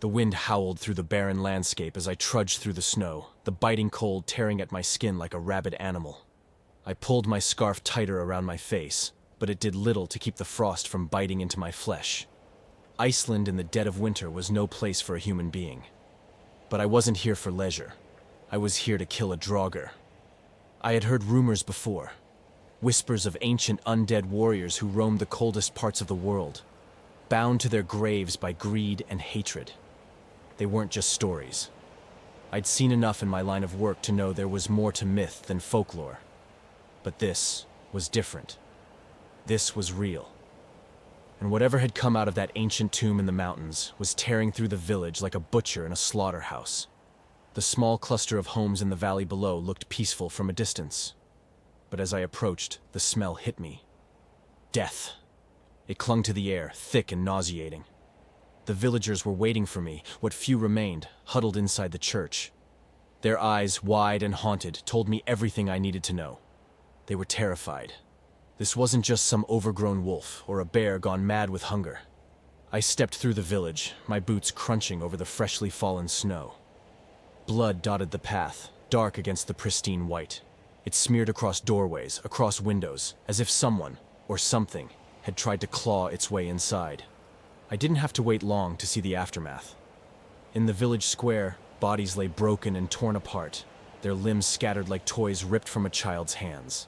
The wind howled through the barren landscape as I trudged through the snow, the biting cold tearing at my skin like a rabid animal. I pulled my scarf tighter around my face, but it did little to keep the frost from biting into my flesh. Iceland in the dead of winter was no place for a human being. But I wasn't here for leisure. I was here to kill a Draugr. I had heard rumors before. Whispers of ancient undead warriors who roamed the coldest parts of the world, bound to their graves by greed and hatred. They weren't just stories. I'd seen enough in my line of work to know there was more to myth than folklore. But this was different. This was real. And whatever had come out of that ancient tomb in the mountains was tearing through the village like a butcher in a slaughterhouse. The small cluster of homes in the valley below looked peaceful from a distance. But as I approached, the smell hit me. Death. It clung to the air, thick and nauseating. The villagers were waiting for me, what few remained, huddled inside the church. Their eyes, wide and haunted, told me everything I needed to know. They were terrified. This wasn't just some overgrown wolf or a bear gone mad with hunger. I stepped through the village, my boots crunching over the freshly fallen snow. Blood dotted the path, dark against the pristine white. It smeared across doorways, across windows, as if someone, or something, had tried to claw its way inside. I didn't have to wait long to see the aftermath. In the village square, bodies lay broken and torn apart, their limbs scattered like toys ripped from a child's hands.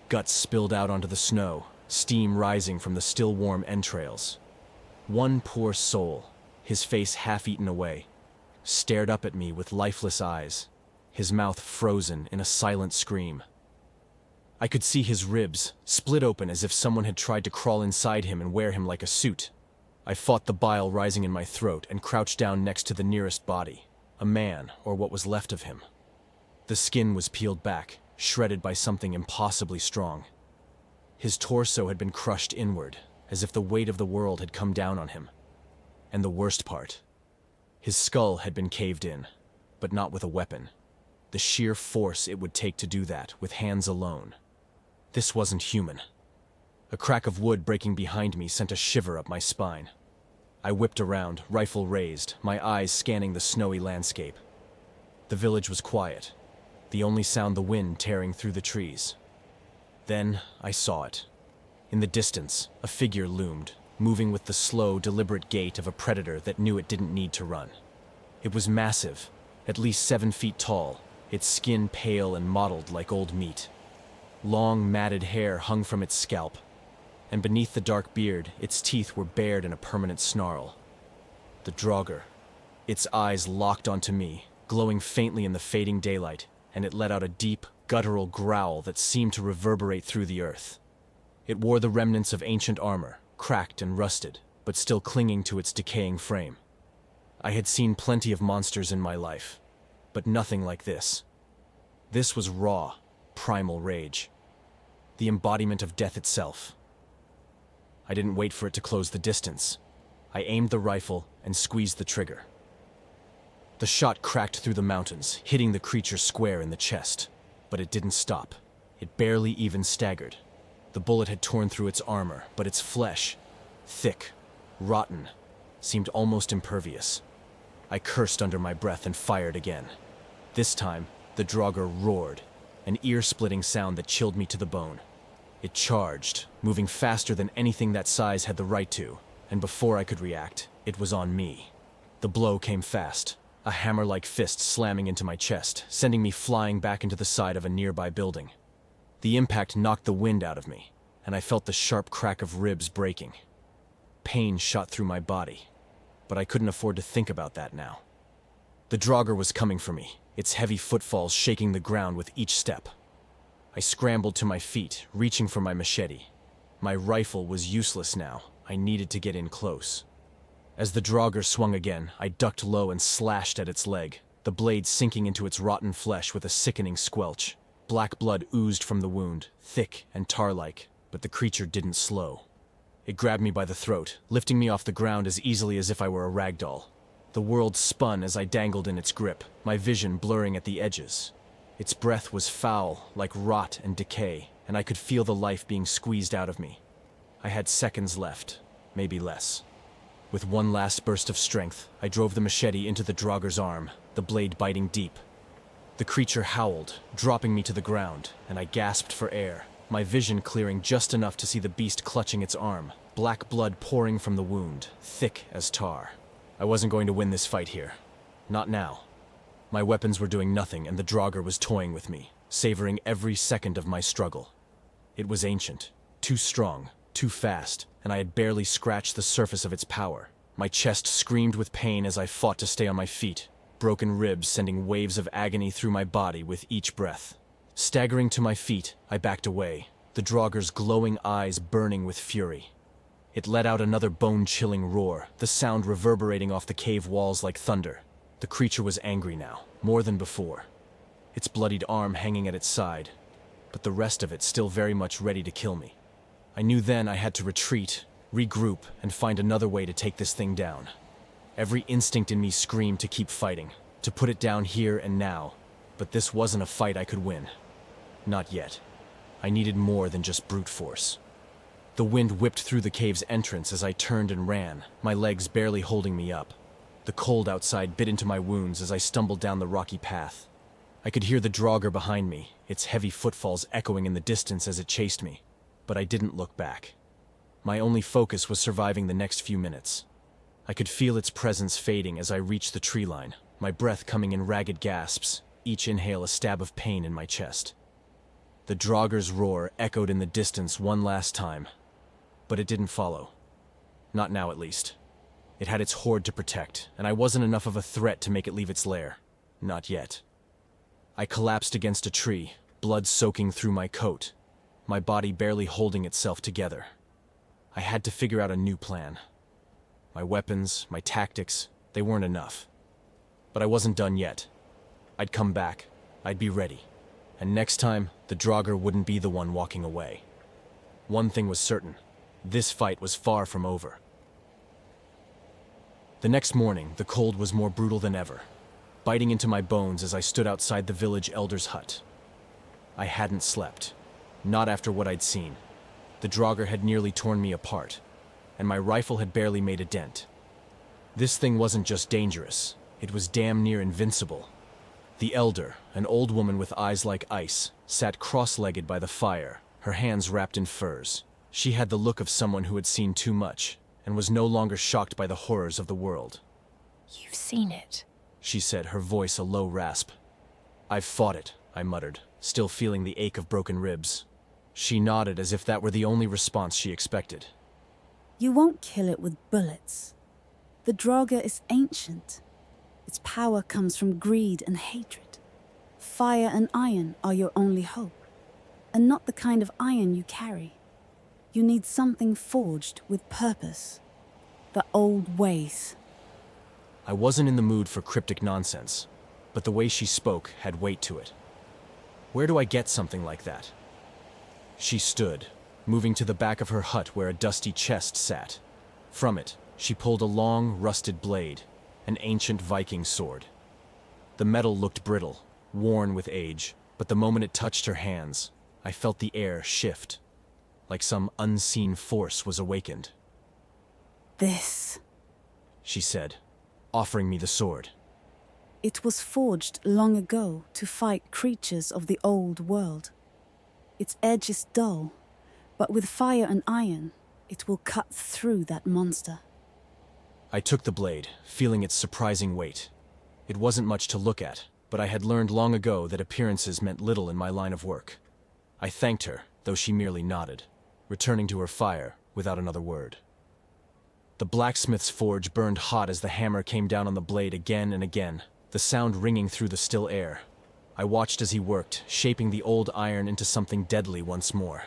Guts spilled out onto the snow, steam rising from the still warm entrails. One poor soul, his face half-eaten away, stared up at me with lifeless eyes, his mouth frozen in a silent scream. I could see his ribs, split open as if someone had tried to crawl inside him and wear him like a suit. I fought the bile rising in my throat and crouched down next to the nearest body, a man, or what was left of him. The skin was peeled back, shredded by something impossibly strong. His torso had been crushed inward, as if the weight of the world had come down on him. And the worst part, his skull had been caved in, but not with a weapon. The sheer force it would take to do that, with hands alone. This wasn't human. A crack of wood breaking behind me sent a shiver up my spine. I whipped around, rifle raised, my eyes scanning the snowy landscape. The village was quiet, the only sound the wind tearing through the trees. Then I saw it. In the distance, a figure loomed, moving with the slow, deliberate gait of a predator that knew it didn't need to run. It was massive, at least 7 feet tall, its skin pale and mottled like old meat. Long, matted hair hung from its scalp, and beneath the dark beard, its teeth were bared in a permanent snarl. The Draugr. Its eyes locked onto me, glowing faintly in the fading daylight, and it let out a deep, guttural growl that seemed to reverberate through the earth. It wore the remnants of ancient armor, cracked and rusted, but still clinging to its decaying frame. I had seen plenty of monsters in my life, but nothing like this. This was raw, primal rage. The embodiment of death itself. I didn't wait for it to close the distance. I aimed the rifle and squeezed the trigger. The shot cracked through the mountains, hitting the creature square in the chest. But it didn't stop. It barely even staggered. The bullet had torn through its armor, but its flesh, thick, rotten, seemed almost impervious. I cursed under my breath and fired again. This time, the Draugr roared, an ear-splitting sound that chilled me to the bone. It charged, moving faster than anything that size had the right to, and before I could react, it was on me. The blow came fast, a hammer-like fist slamming into my chest, sending me flying back into the side of a nearby building. The impact knocked the wind out of me, and I felt the sharp crack of ribs breaking. Pain shot through my body, but I couldn't afford to think about that now. The Draugr was coming for me, its heavy footfalls shaking the ground with each step. I scrambled to my feet, reaching for my machete. My rifle was useless now. I needed to get in close. As the Draugr swung again, I ducked low and slashed at its leg, the blade sinking into its rotten flesh with a sickening squelch. Black blood oozed from the wound, thick and tar-like, but the creature didn't slow. It grabbed me by the throat, lifting me off the ground as easily as if I were a rag doll. The world spun as I dangled in its grip, my vision blurring at the edges. Its breath was foul, like rot and decay, and I could feel the life being squeezed out of me. I had seconds left, maybe less. With one last burst of strength, I drove the machete into the Draugr's arm, the blade biting deep. The creature howled, dropping me to the ground, and I gasped for air, my vision clearing just enough to see the beast clutching its arm, black blood pouring from the wound, thick as tar. I wasn't going to win this fight here. Not now. My weapons were doing nothing, and the Draugr was toying with me, savoring every second of my struggle. It was ancient, too strong, too fast, and I had barely scratched the surface of its power. My chest screamed with pain as I fought to stay on my feet, broken ribs sending waves of agony through my body with each breath. Staggering to my feet, I backed away, the Draugr's glowing eyes burning with fury. It let out another bone-chilling roar, the sound reverberating off the cave walls like thunder. The creature was angry now, more than before, its bloodied arm hanging at its side, but the rest of it still very much ready to kill me. I knew then I had to retreat, regroup, and find another way to take this thing down. Every instinct in me screamed to keep fighting, to put it down here and now, but this wasn't a fight I could win. Not yet. I needed more than just brute force. The wind whipped through the cave's entrance as I turned and ran, my legs barely holding me up. The cold outside bit into my wounds as I stumbled down the rocky path. I could hear the Draugr behind me, its heavy footfalls echoing in the distance as it chased me, but I didn't look back. My only focus was surviving the next few minutes. I could feel its presence fading as I reached the tree line, my breath coming in ragged gasps, each inhale a stab of pain in my chest. The Draugr's roar echoed in the distance one last time, but it didn't follow. Not now, at least. It had its horde to protect, and I wasn't enough of a threat to make it leave its lair. Not yet. I collapsed against a tree, blood soaking through my coat, my body barely holding itself together. I had to figure out a new plan. My weapons, my tactics, they weren't enough. But I wasn't done yet. I'd come back. I'd be ready. And next time, the Draugr wouldn't be the one walking away. One thing was certain. This fight was far from over. The next morning, the cold was more brutal than ever, biting into my bones as I stood outside the village elder's hut. I hadn't slept. Not after what I'd seen. The Draugr had nearly torn me apart, and my rifle had barely made a dent. This thing wasn't just dangerous, it was damn near invincible. The elder, an old woman with eyes like ice, sat cross-legged by the fire, her hands wrapped in furs. She had the look of someone who had seen too much, and was no longer shocked by the horrors of the world. "You've seen it," she said, her voice a low rasp. "I've fought it," I muttered, still feeling the ache of broken ribs. She nodded as if that were the only response she expected. "You won't kill it with bullets. The Draugr is ancient. Its power comes from greed and hatred. Fire and iron are your only hope, and not the kind of iron you carry. You need something forged with purpose. The old ways." I wasn't in the mood for cryptic nonsense, but the way she spoke had weight to it. Where do I get something like that? She stood, moving to the back of her hut where a dusty chest sat. From it, she pulled a long, rusted blade, an ancient Viking sword. The metal looked brittle, worn with age, but the moment it touched her hands, I felt the air shift, like some unseen force was awakened. "This," she said, offering me the sword. "It was forged long ago to fight creatures of the old world. Its edge is dull, but with fire and iron, it will cut through that monster." I took the blade, feeling its surprising weight. It wasn't much to look at, but I had learned long ago that appearances meant little in my line of work. I thanked her, though she merely nodded, returning to her fire without another word. The blacksmith's forge burned hot as the hammer came down on the blade again and again, the sound ringing through the still air. I watched as he worked, shaping the old iron into something deadly once more.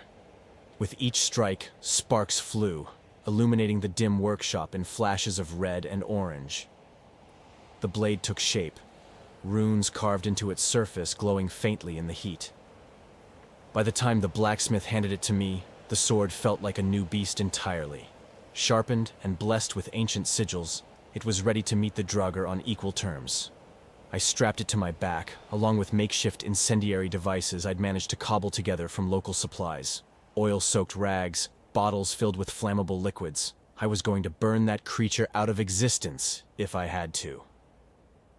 With each strike, sparks flew, illuminating the dim workshop in flashes of red and orange. The blade took shape, runes carved into its surface glowing faintly in the heat. By the time the blacksmith handed it to me, the sword felt like a new beast entirely. Sharpened and blessed with ancient sigils, it was ready to meet the Draugr on equal terms. I strapped it to my back, along with makeshift incendiary devices I'd managed to cobble together from local supplies. Oil-soaked rags, bottles filled with flammable liquids, I was going to burn that creature out of existence if I had to.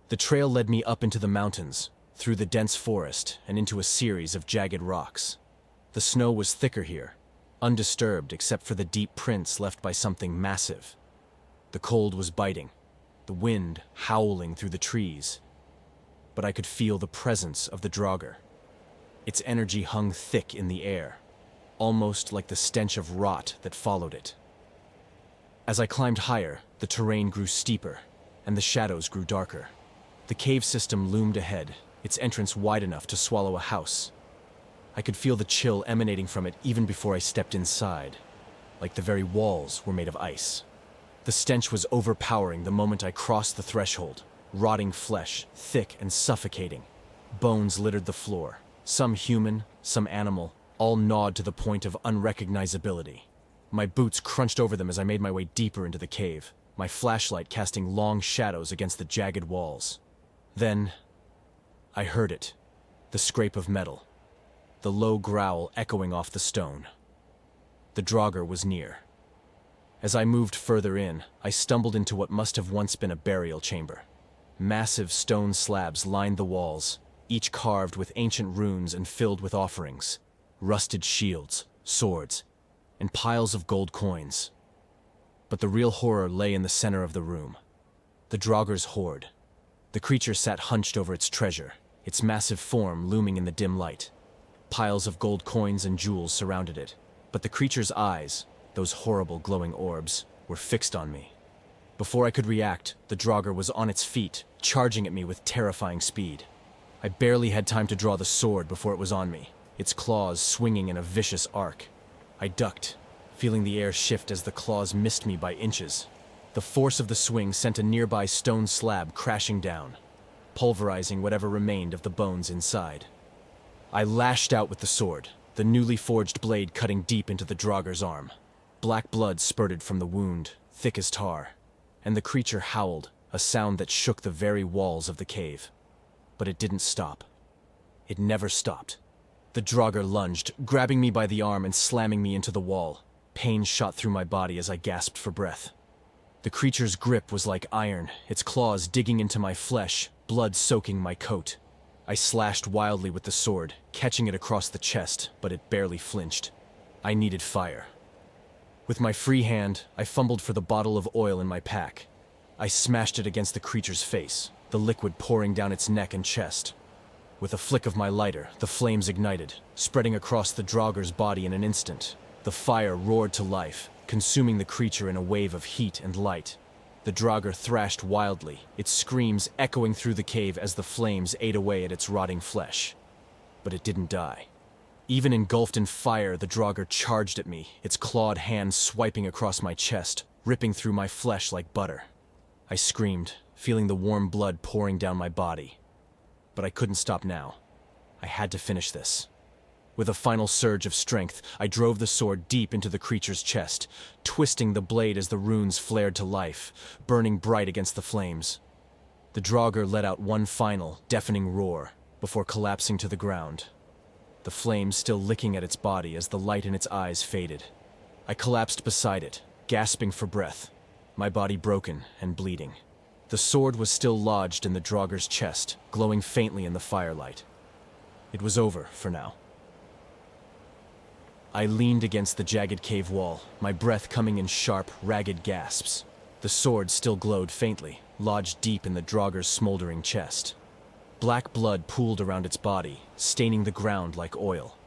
The trail led me up into the mountains, through the dense forest, and into a series of jagged rocks. The snow was thicker here, undisturbed except for the deep prints left by something massive. The cold was biting, the wind howling through the trees, but I could feel the presence of the Draugr. Its energy hung thick in the air, almost like the stench of rot that followed it. As I climbed higher, the terrain grew steeper, and the shadows grew darker. The cave system loomed ahead, its entrance wide enough to swallow a house. I could feel the chill emanating from it even before I stepped inside, like the very walls were made of ice. The stench was overpowering the moment I crossed the threshold. Rotting flesh, thick and suffocating. Bones littered the floor, some human, some animal, all gnawed to the point of unrecognizability. My boots crunched over them as I made my way deeper into the cave, my flashlight casting long shadows against the jagged walls. Then, I heard it, the scrape of metal, the low growl echoing off the stone. The Draugr was near. As I moved further in, I stumbled into what must have once been a burial chamber. Massive stone slabs lined the walls, each carved with ancient runes and filled with offerings, rusted shields, swords, and piles of gold coins. But the real horror lay in the center of the room. The Draugr's hoard. The creature sat hunched over its treasure, its massive form looming in the dim light. Piles of gold coins and jewels surrounded it, but the creature's eyes, those horrible glowing orbs, were fixed on me. Before I could react, the Draugr was on its feet, charging at me with terrifying speed. I barely had time to draw the sword before it was on me, its claws swinging in a vicious arc. I ducked, feeling the air shift as the claws missed me by inches. The force of the swing sent a nearby stone slab crashing down, pulverizing whatever remained of the bones inside. I lashed out with the sword, the newly forged blade cutting deep into the Draugr's arm. Black blood spurted from the wound, thick as tar, and the creature howled, a sound that shook the very walls of the cave. But it didn't stop. It never stopped. The Draugr lunged, grabbing me by the arm and slamming me into the wall. Pain shot through my body as I gasped for breath. The creature's grip was like iron, its claws digging into my flesh, blood soaking my coat. I slashed wildly with the sword, catching it across the chest, but it barely flinched. I needed fire. With my free hand, I fumbled for the bottle of oil in my pack. I smashed it against the creature's face, the liquid pouring down its neck and chest. With a flick of my lighter, the flames ignited, spreading across the Draugr's body in an instant. The fire roared to life, consuming the creature in a wave of heat and light. The Draugr thrashed wildly, its screams echoing through the cave as the flames ate away at its rotting flesh. But it didn't die. Even engulfed in fire, the Draugr charged at me, its clawed hand swiping across my chest, ripping through my flesh like butter. I screamed, feeling the warm blood pouring down my body. But I couldn't stop now. I had to finish this. With a final surge of strength, I drove the sword deep into the creature's chest, twisting the blade as the runes flared to life, burning bright against the flames. The Draugr let out one final, deafening roar, before collapsing to the ground, the flames still licking at its body as the light in its eyes faded. I collapsed beside it, gasping for breath, my body broken and bleeding. The sword was still lodged in the Draugr's chest, glowing faintly in the firelight. It was over for now. I leaned against the jagged cave wall, my breath coming in sharp, ragged gasps. The sword still glowed faintly, lodged deep in the Draugr's smoldering chest. Black blood pooled around its body, staining the ground like oil.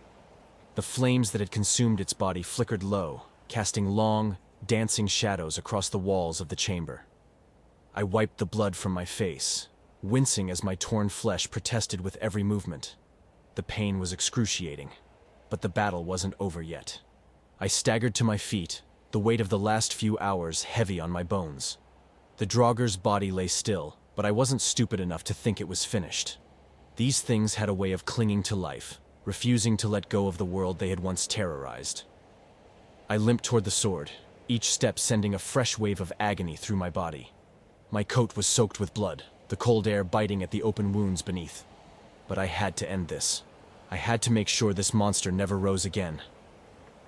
The flames that had consumed its body flickered low, casting long, dancing shadows across the walls of the chamber. I wiped the blood from my face, wincing as my torn flesh protested with every movement. The pain was excruciating, but the battle wasn't over yet. I staggered to my feet, the weight of the last few hours heavy on my bones. The Draugr's body lay still, but I wasn't stupid enough to think it was finished. These things had a way of clinging to life, refusing to let go of the world they had once terrorized. I limped toward the sword, each step sending a fresh wave of agony through my body. My coat was soaked with blood, the cold air biting at the open wounds beneath. But I had to end this. I had to make sure this monster never rose again.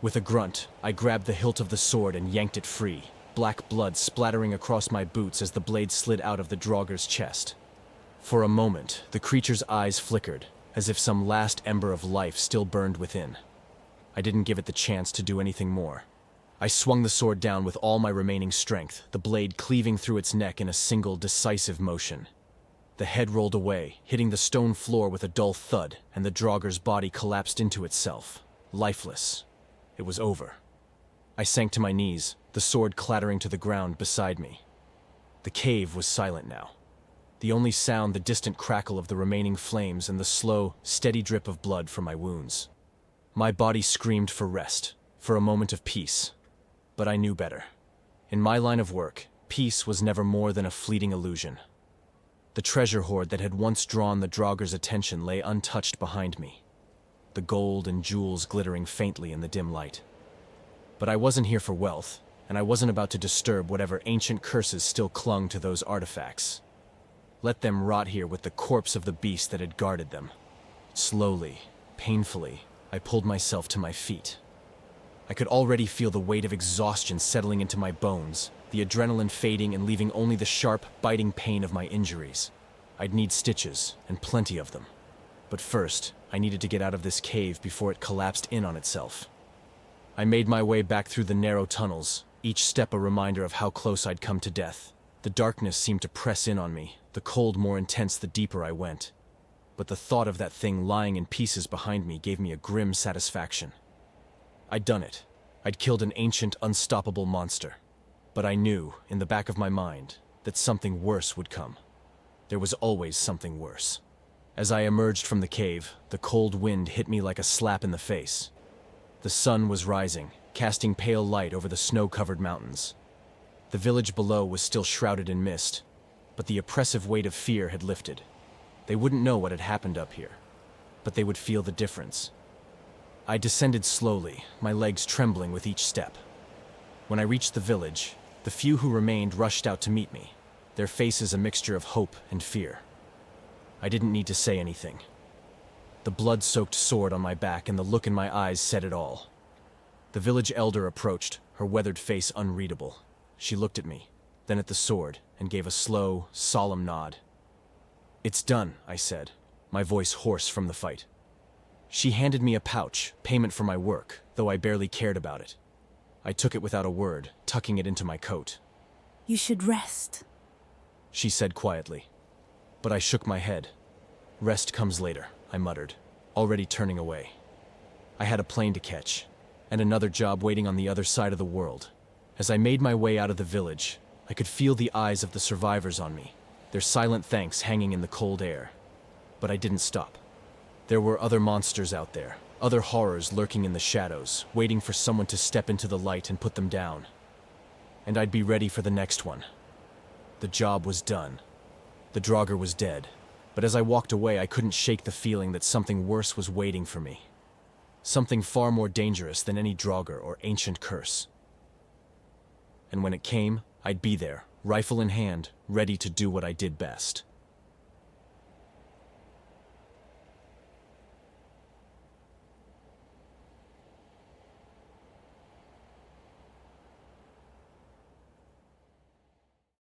With a grunt, I grabbed the hilt of the sword and yanked it free. black blood splattering across my boots as the blade slid out of the Draugr's chest. For a moment, the creature's eyes flickered, as if some last ember of life still burned within. I didn't give it the chance to do anything more. I swung the sword down with all my remaining strength, the blade cleaving through its neck in a single, decisive motion. The head rolled away, hitting the stone floor with a dull thud, and the Draugr's body collapsed into itself, lifeless. It was over. I sank to my knees, the sword clattering to the ground beside me. The cave was silent now. The only sound the distant crackle of the remaining flames and the slow, steady drip of blood from my wounds. My body screamed for rest, for a moment of peace. But I knew better. In my line of work, peace was never more than a fleeting illusion. The treasure hoard that had once drawn the Draugr's attention lay untouched behind me, the gold and jewels glittering faintly in the dim light. But I wasn't here for wealth, and I wasn't about to disturb whatever ancient curses still clung to those artifacts. Let them rot here with the corpse of the beast that had guarded them. Slowly, painfully, I pulled myself to my feet. I could already feel the weight of exhaustion settling into my bones, the adrenaline fading and leaving only the sharp, biting pain of my injuries. I'd need stitches, and plenty of them. But first, I needed to get out of this cave before it collapsed in on itself. I made my way back through the narrow tunnels, each step a reminder of how close I'd come to death. The darkness seemed to press in on me, the cold more intense the deeper I went. But the thought of that thing lying in pieces behind me gave me a grim satisfaction. I'd done it. I'd killed an ancient, unstoppable monster. But I knew, in the back of my mind, that something worse would come. There was always something worse. As I emerged from the cave, the cold wind hit me like a slap in the face. The sun was rising, casting pale light over the snow-covered mountains. The village below was still shrouded in mist, but the oppressive weight of fear had lifted. They wouldn't know what had happened up here, but they would feel the difference. I descended slowly, my legs trembling with each step. When I reached the village, the few who remained rushed out to meet me, their faces a mixture of hope and fear. I didn't need to say anything. The blood-soaked sword on my back and the look in my eyes said it all. The village elder approached, her weathered face unreadable. She looked at me, then at the sword, and gave a slow, solemn nod. "It's done," I said, my voice hoarse from the fight. She handed me a pouch, payment for my work, though I barely cared about it. I took it without a word, tucking it into my coat. You should rest. She said quietly. But I shook my head. "Rest comes later," I muttered, already turning away. I had a plane to catch, and another job waiting on the other side of the world. As I made my way out of the village, I could feel the eyes of the survivors on me, their silent thanks hanging in the cold air. But I didn't stop. There were other monsters out there, other horrors lurking in the shadows, waiting for someone to step into the light and put them down. And I'd be ready for the next one. The job was done. The Draugr was dead, but as I walked away, I couldn't shake the feeling that something worse was waiting for me. Something far more dangerous than any Draugr or ancient curse. And when it came, I'd be there, rifle in hand, ready to do what I did best.